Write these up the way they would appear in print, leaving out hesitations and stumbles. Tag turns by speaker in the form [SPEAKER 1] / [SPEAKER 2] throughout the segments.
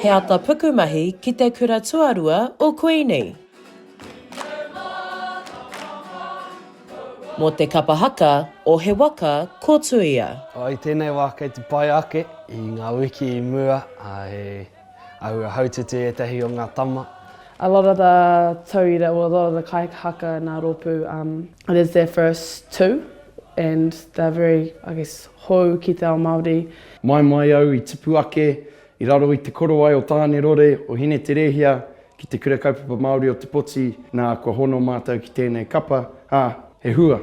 [SPEAKER 1] He ata pukumahi ki te kura tuarua o Queenie. Mō te kapa haka o he Waka Kōtuia.
[SPEAKER 2] I tēnei wā kei te pai ake I ngā wiki I mua he aua hautete etahi o ngā tama.
[SPEAKER 3] A lot of the tauira, or a lot of the kai haka and rōpū, it is their first two and they're very, I guess, hou ki te ao Māori.
[SPEAKER 4] Mai au I tipu ake, I raro I te korowai o tāne rore, o hine te rehia, ki te kura kaupapa Māori o te poti, nā kua hono mātou ki tēnei kapa, he hua.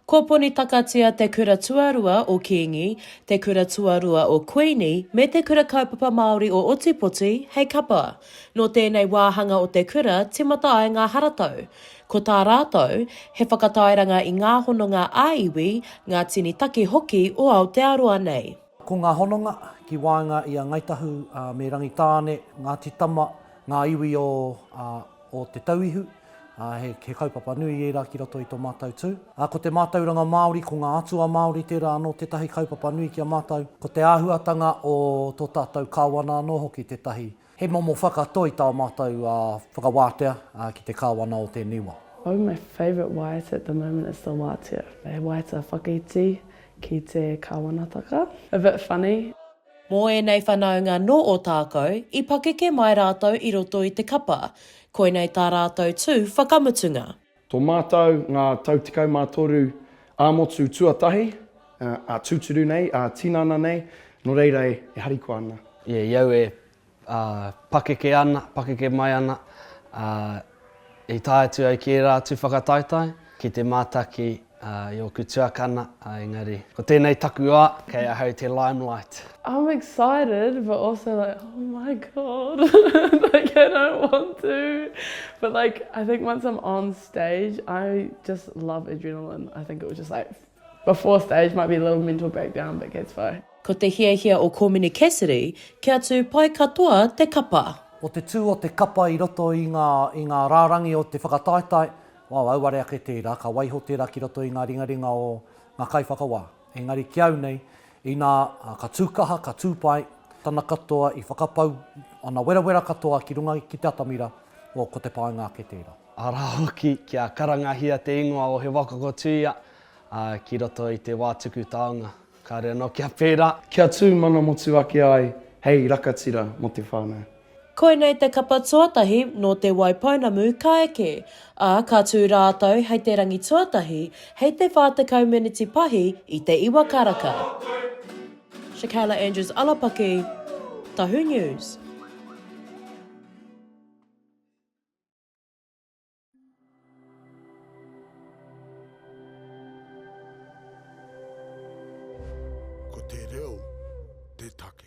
[SPEAKER 1] Kua poni takatia te kura tuarua o Kiengi, te kura tuarua o Queenie, me te kura kaupapa Māori o Otipoti, hei kapa. No tēnei wāhanga o te kura, timata ai ngā haratau. Ko tā rātou, he whakatairanga I ngā hononga āiwi, ngā tini taki hoki o Aotearoa nei.
[SPEAKER 5] Ko ngā hononga, ki wāinga I a Ngaitahu, me rangitāne, ngā titama, ngā iwi o te Tauihu, he kaupapa nui e rā ki roto I tō mātou tū. Ko te mātauranga Māori, ko ngā atua Māori tērā anō tētahi kaupapa nui ki a mātou. Ko te āhuatanga o tō tātou kāwana anō hoki tētahi. He momo whakatō I tā mātou whakawātea ki te kāwana o te niwa.
[SPEAKER 3] Oh, my favourite waiata at the moment is the wātea. He waiata whakaiti ki te kāwanataka. A bit funny.
[SPEAKER 1] Mō nei whanaunga no Ōtākou, I pakeke mai rātou I roto I te kapa. Koinei tā rātou tū whakamutunga.
[SPEAKER 4] Tō mātou, ngā tautikau mātoru āmotu tuatahi, a tūturu nei, a tinana nei, no reirei e hariko ana.
[SPEAKER 2] Iau e pakeke ana, pakeke mai ana, I tāetu ai ki rātu whakataitai, ki te mātaki I o kutuakana, engari. Ko tēnei taku a, kei ahau te limelight.
[SPEAKER 3] I'm excited, but also like, oh my God, like I don't want to. But like, I think once I'm on stage, I just love adrenaline. I think it was just like, before stage might be a little mental breakdown, but gets fine.
[SPEAKER 1] Ko te hiahia o Komini Cassidy, kia tū pai katoa te kapa.
[SPEAKER 5] O te tū o te kapa I roto I ngā rārangi o te whakataitai, auare ake tērā, ka waiho tērā ki roto I ngā ringaringa o ngā kaiwhakawā. Engari ki au nei, I nā ka tūkaha, ka tūpai, tana katoa I whakapau, ana wera katoa ki runga ki te atamira, o ko te paenga ake tērā.
[SPEAKER 2] Ara hoki kia karangahia te ingoa o he Waka Kōtuia, ki roto I te wātuku taonga. Ka rea no kia pērā.
[SPEAKER 4] Kia tū mana motu ake ai, hei rakatira mo te whānau.
[SPEAKER 1] Koinei te kapa tuatahi no te waipaunamu ka eke, ka tū rātou hei te rangi tuatahi hei te whātakau miniti pahi I te iwa karaka. Shakayla Andrews-Alapaki, Tahu News.
[SPEAKER 6] Ko te reo, te take.